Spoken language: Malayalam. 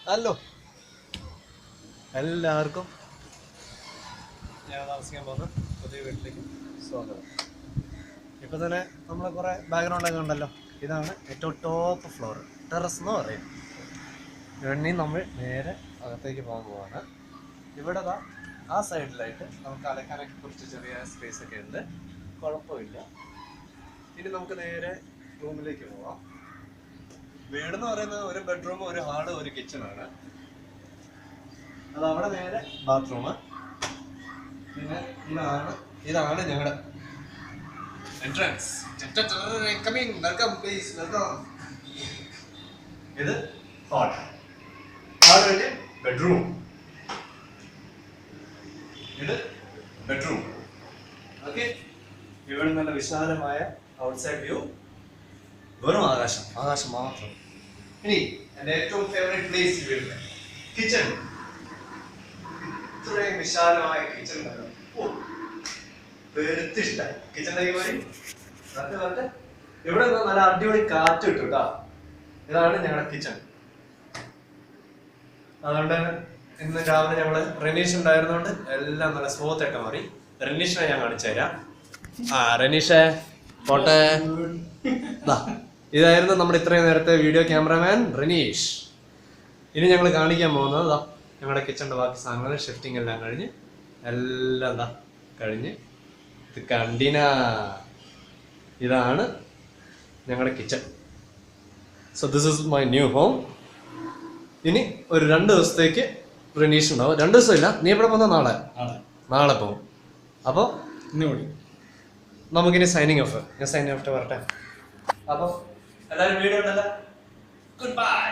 ഹലോ എല്ലാവർക്കും ഞാൻ താമസിക്കാൻ പോകുന്ന പുതിയ വീട്ടിലേക്ക് സ്വാഗതം. ഇപ്പം തന്നെ നമ്മളെ കുറേ ബാക്ക്ഗ്രൗണ്ടൊക്കെ ഉണ്ടല്ലോ. ഇതാണ് ഏറ്റവും ടോപ്പ് ഫ്ലോർ, ടെറസ് എന്ന് പറയും. ഇനി നമ്മൾ നേരെ അകത്തേക്ക് പോകാൻ പോവാണ്. ഇവിടെ ആ സൈഡിലായിട്ട് നമുക്ക് അലക്കാനൊക്കെ കുറച്ച് ചെറിയ സ്പേസ് ഒക്കെ ഉണ്ട്, കുഴപ്പമില്ല. ഇനി നമുക്ക് നേരെ റൂമിലേക്ക് പോവാം. വീടെന്ന് പറയുന്നത് ഒരു ബെഡ്റൂം, ഒരു ഹാള്, ഒരു കിച്ചണാണ്. അത് അവിടെ നേരെ ബാത്റൂം. പിന്നെ ഇതാണ് ഞങ്ങളുടെ എൻട്രൻസ്. ഇത് ഹാൾ കഴിഞ്ഞ് ബെഡ്റൂം. ഇത് ബെഡ്റൂം. ഓക്കെ, ഇവിടെ നല്ല വിശാലമായ ഔട്ട്സൈഡ് വ്യൂ, വെറും ആകാശം മാത്രം. ഇനി എൻ്റെ ഏറ്റവും ഫേവറേറ്റ് പ്ലേസ് വീട്ടിലെ കിച്ചൺ. ഇത്രയും വിശാലമായ കിച്ചൺ വെറുത്തിഷ്ടായി. കിച്ചണിലേക്ക് പോയി ഇവിടെ നല്ല അടിപൊളി കാറ്റ് കിട്ടും കേട്ടോ. ഇതാണ് ഞങ്ങളുടെ കിച്ചൺ. അതുകൊണ്ട് ഇന്ന് രാവിലെ ഞങ്ങള് റെനീഷ് ഉണ്ടായിരുന്നോണ്ട് എല്ലാം നല്ല സ്മൂത്തായിട്ട് മാറി. റെനീഷിനെ ഞാൻ കാണിച്ചു തരാം. റെനീഷേ പോട്ടെ. ഇതായിരുന്നു നമ്മുടെ ഇത്രയും നേരത്തെ വീഡിയോ ക്യാമറമാൻ റെനീഷ്. ഇനി ഞങ്ങൾ കാണിക്കാൻ പോകുന്നത് ഞങ്ങളുടെ കിച്ചണിന്റെ ബാക്കി സാധനങ്ങൾ ഷിഫ്റ്റിംഗ് എല്ലാം കഴിഞ്ഞ് എല്ലാം കഴിഞ്ഞ് ഇത് കണ്ടിന. ഇതാണ് ഞങ്ങളുടെ kitchen. So this is my new home. ഇനി ഒരു 2 ദിവസത്തേക്ക് റെനീഷ് ഉണ്ടാവും. 2 ദിവസം ഇല്ല, നീ എവിടെ പോകുന്ന? നാളെ പോകും. അപ്പോൾ നമുക്കിനി സൈനിങ് ഓഫ്. ഞാൻ സൈനിങ് ഓഫ് വരട്ടെ. അപ്പോൾ എല്ലാവരും വീഡിയോ ഉണ്ടല്ലോ. Good bye.